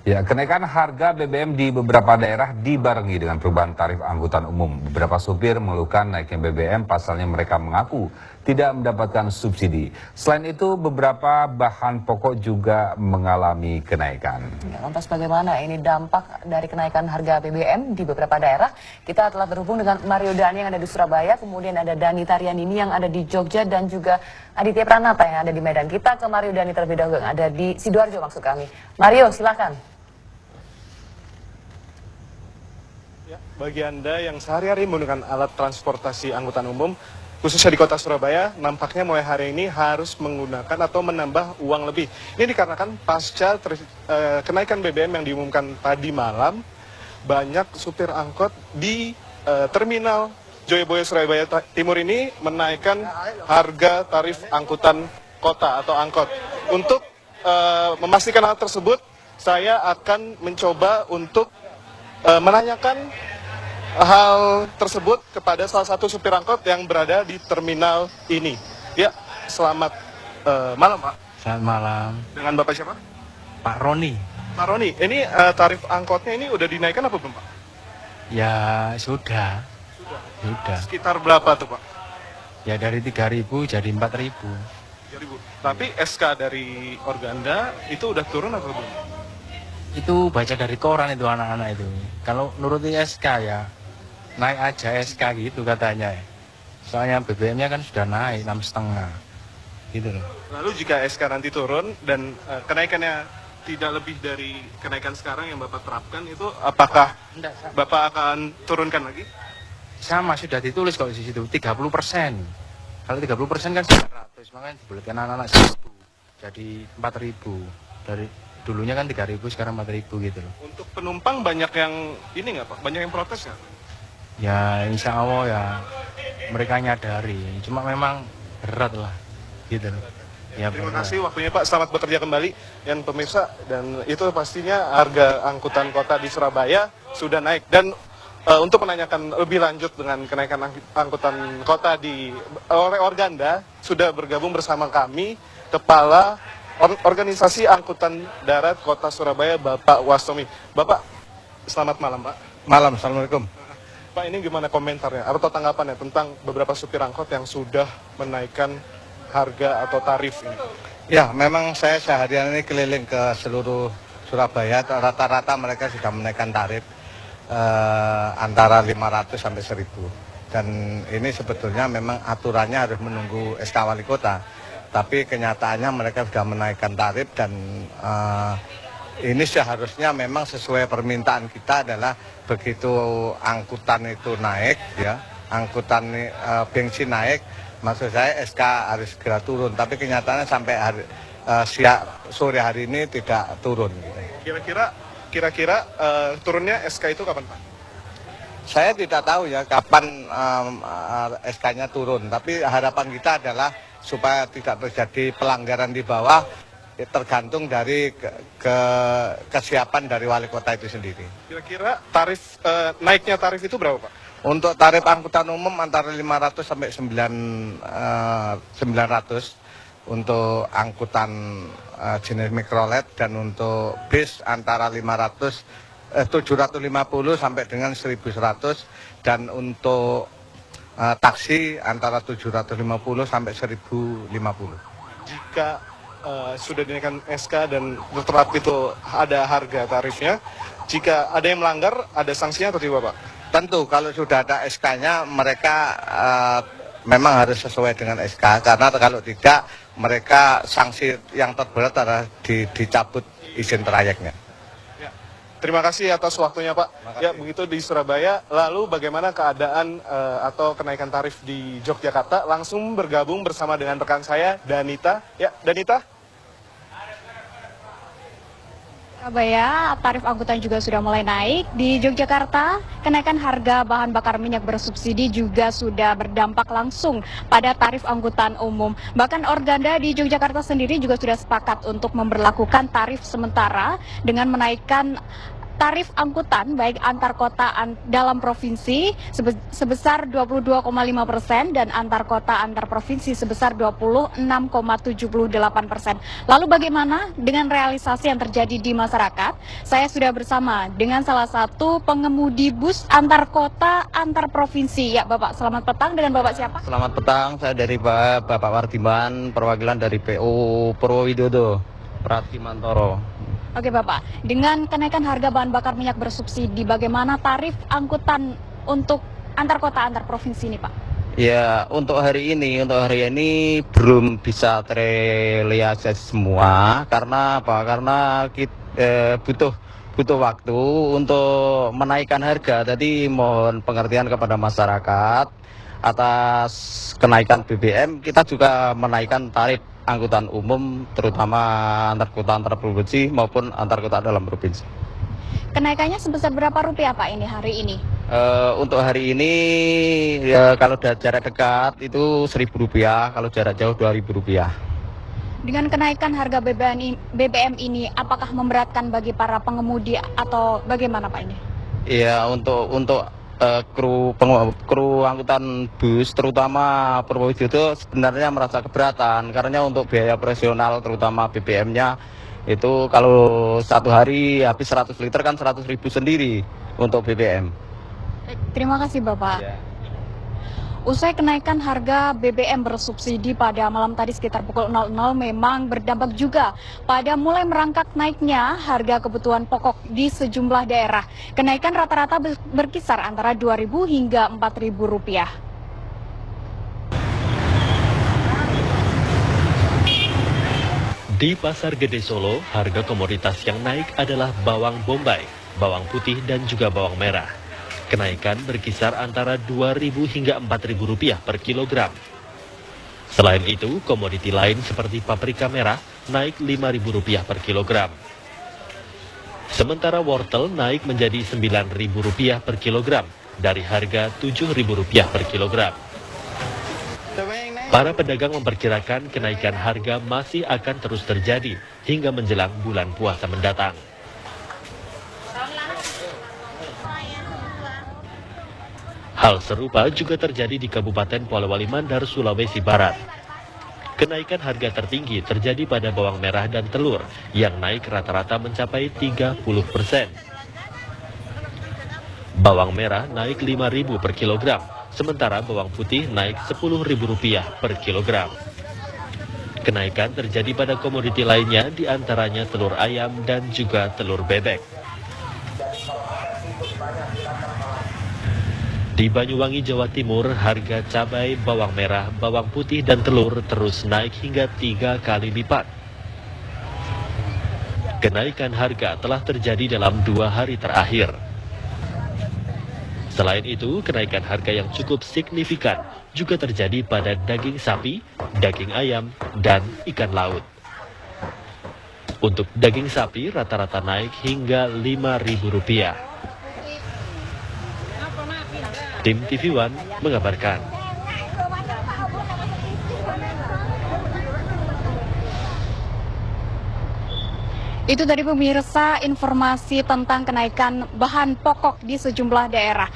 Ya, kenaikan harga BBM di beberapa daerah dibarengi dengan perubahan tarif angkutan umum. Beberapa supir mengeluhkan naiknya BBM, pasalnya mereka mengaku tidak mendapatkan subsidi. Selain itu, beberapa bahan pokok juga mengalami kenaikan. Ya, lantas bagaimana ini dampak dari kenaikan harga BBM di beberapa daerah? Kita telah terhubung dengan Mario Dani yang ada di Surabaya, kemudian ada Dani Tarianini yang ada di Jogja, dan juga Aditya Pranata yang ada di Medan. Kita ke Mario Dani terlebih dahulu yang ada di Sidoarjo maksud kami. Mario, silakan. Bagi Anda yang sehari-hari menggunakan alat transportasi angkutan umum, khususnya di kota Surabaya, nampaknya mulai hari ini harus menggunakan atau menambah uang lebih. Ini dikarenakan pasca kenaikan BBM yang diumumkan tadi malam, banyak supir angkot di terminal Joyoboyo Surabaya Timur ini menaikkan harga tarif angkutan kota atau angkot. Untuk memastikan hal tersebut, saya akan mencoba untuk menanyakan hal tersebut kepada salah satu supir angkot yang berada di terminal ini. Ya, selamat malam Pak. Selamat malam. Dengan Bapak siapa? Pak Roni. Pak Roni, ini tarif angkotnya ini udah dinaikkan apa belum Pak? Ya sudah. Sudah. Sekitar berapa tuh Pak? Ya dari 3.000 jadi 4.000. 3.000. Tapi SK dari Organda itu udah turun atau belum? Itu baca dari koran itu anak-anak itu. Kalau nuruti SK ya naik aja SK gitu katanya. Soalnya BBM-nya kan sudah naik 6,5 gitu loh. Lalu jika SK nanti turun dan kenaikannya tidak lebih dari kenaikan sekarang yang Bapak terapkan, itu apakah Bapak akan turunkan lagi? Sama sudah ditulis kalau di situ 30%. Kalau 30% kan 900, makanya dibulatkan anak-anak 1.000 jadi 4.000. Dari dulunya kan 3.000 sekarang 4.000 gitu loh. Untuk penumpang banyak yang ini nggak Pak? Banyak yang protes nggak? Ya insya Allah ya mereka nyadari, cuma memang berat lah gitu loh. Ya, terima kasih waktunya Pak, selamat bekerja kembali. Dan pemirsa, dan itu pastinya harga angkutan kota di Surabaya sudah naik. Dan untuk menanyakan lebih lanjut dengan kenaikan angkutan kota oleh Organda, sudah bergabung bersama kami Kepala Organisasi Angkutan Darat Kota Surabaya, Bapak Wastomi. Bapak, selamat malam Pak. Malam, Assalamualaikum. Pak, ini gimana komentarnya atau tanggapannya tentang beberapa supir angkot yang sudah menaikkan harga atau tarif ini? Ya, memang saya seharian ini keliling ke seluruh Surabaya, rata-rata mereka sudah menaikkan tarif antara 500 sampai 1.000. Dan ini sebetulnya memang aturannya harus menunggu SK Wali Kota. Tapi kenyataannya mereka sudah menaikkan tarif dan ini seharusnya memang sesuai permintaan kita adalah begitu angkutan itu naik, ya, angkutan bensin naik, maksud saya SK harus segera turun. Tapi kenyataannya sampai sore hari ini tidak turun. Kira-kira turunnya SK itu kapan Pak? Saya tidak tahu ya kapan SK-nya turun. Tapi harapan kita adalah supaya tidak terjadi pelanggaran di bawah. Tergantung dari kesiapan dari wali kota itu sendiri. Kira-kira tarif naiknya tarif itu berapa Pak? Untuk tarif angkutan umum antara 500 sampai 900. Untuk angkutan jenis mikrolet dan untuk bis antara 750 sampai dengan 1.100 dan untuk taksi antara 750 sampai 1.050. Jika sudah dinaikkan SK dan tertera itu ada harga tarifnya, jika ada yang melanggar, ada sanksinya atau tidak Pak? Tentu kalau sudah ada SK-nya mereka memang harus sesuai dengan SK, karena kalau tidak mereka sanksi yang terberat adalah dicabut izin trayeknya. Ya. Terima kasih atas waktunya Pak. Ya, begitu di Surabaya. Lalu bagaimana keadaan atau kenaikan tarif di Yogyakarta? Langsung bergabung bersama dengan rekan saya, Danita. Ya, Danita. Surabaya, tarif angkutan juga sudah mulai naik. Di Yogyakarta, kenaikan harga bahan bakar minyak bersubsidi juga sudah berdampak langsung pada tarif angkutan umum. Bahkan Organda di Yogyakarta sendiri juga sudah sepakat untuk memberlakukan tarif sementara dengan menaikkan tarif angkutan baik antar kota dalam provinsi sebesar 22,5% dan antar kota antar provinsi sebesar 26,78%. Lalu bagaimana dengan realisasi yang terjadi di masyarakat? Saya sudah bersama dengan salah satu pengemudi bus antar kota antar provinsi. Ya Bapak, selamat petang. Dengan Bapak siapa? Selamat petang, saya dari Bapak Wardiman, perwakilan dari PO Purwowidodo, Pratimantoro. Oke Bapak, dengan kenaikan harga bahan bakar minyak bersubsidi, bagaimana tarif angkutan untuk antar kota antar provinsi ini Pak? Ya, untuk hari ini belum bisa terrealisasi semua. Karena apa? Karena kita butuh waktu untuk menaikkan harga. Jadi mohon pengertian kepada masyarakat atas kenaikan BBM. Kita juga menaikkan tarif angkutan umum, terutama antar kota antar provinsi maupun antar kota dalam provinsi. Kenaikannya sebesar berapa rupiah Pak ini hari ini? Untuk hari ini ya, kalau jarak dekat itu Rp1.000, kalau jarak jauh Rp2.000. Dengan kenaikan harga BBM ini, apakah memberatkan bagi para pengemudi atau bagaimana Pak ini? Iya, untuk kru angkutan bus, terutama Purwowidodo sebenarnya merasa keberatan karena untuk biaya operasional terutama BBM-nya itu kalau satu hari habis 100 liter kan 100.000 sendiri untuk BBM. Terima kasih Bapak. Ya. Usai kenaikan harga BBM bersubsidi pada malam tadi sekitar pukul 00 memang berdampak juga pada mulai merangkak naiknya harga kebutuhan pokok di sejumlah daerah. Kenaikan rata-rata berkisar antara Rp2.000 hingga Rp4.000. Di Pasar Gede Solo, harga komoditas yang naik adalah bawang bombay, bawang putih dan juga bawang merah. Kenaikan berkisar antara Rp2.000 hingga Rp4.000 per kilogram. Selain itu, komoditi lain seperti paprika merah naik Rp5.000 per kilogram. Sementara wortel naik menjadi Rp9.000 per kilogram dari harga Rp7.000 per kilogram. Para pedagang memperkirakan kenaikan harga masih akan terus terjadi hingga menjelang bulan puasa mendatang. Hal serupa juga terjadi di Kabupaten Polewali Mandar, Sulawesi Barat. Kenaikan harga tertinggi terjadi pada bawang merah dan telur yang naik rata-rata mencapai 30%. Bawang merah naik Rp5.000 per kilogram, sementara bawang putih naik Rp10.000 per kilogram. Kenaikan terjadi pada komoditi lainnya, diantaranya telur ayam dan juga telur bebek. Di Banyuwangi, Jawa Timur, harga cabai, bawang merah, bawang putih, dan telur terus naik hingga 3 kali lipat. Kenaikan harga telah terjadi dalam 2 hari terakhir. Selain itu, kenaikan harga yang cukup signifikan juga terjadi pada daging sapi, daging ayam, dan ikan laut. Untuk daging sapi rata-rata naik hingga Rp5.000. Tim TV One mengabarkan. Itu tadi pemirsa informasi tentang kenaikan bahan pokok di sejumlah daerah.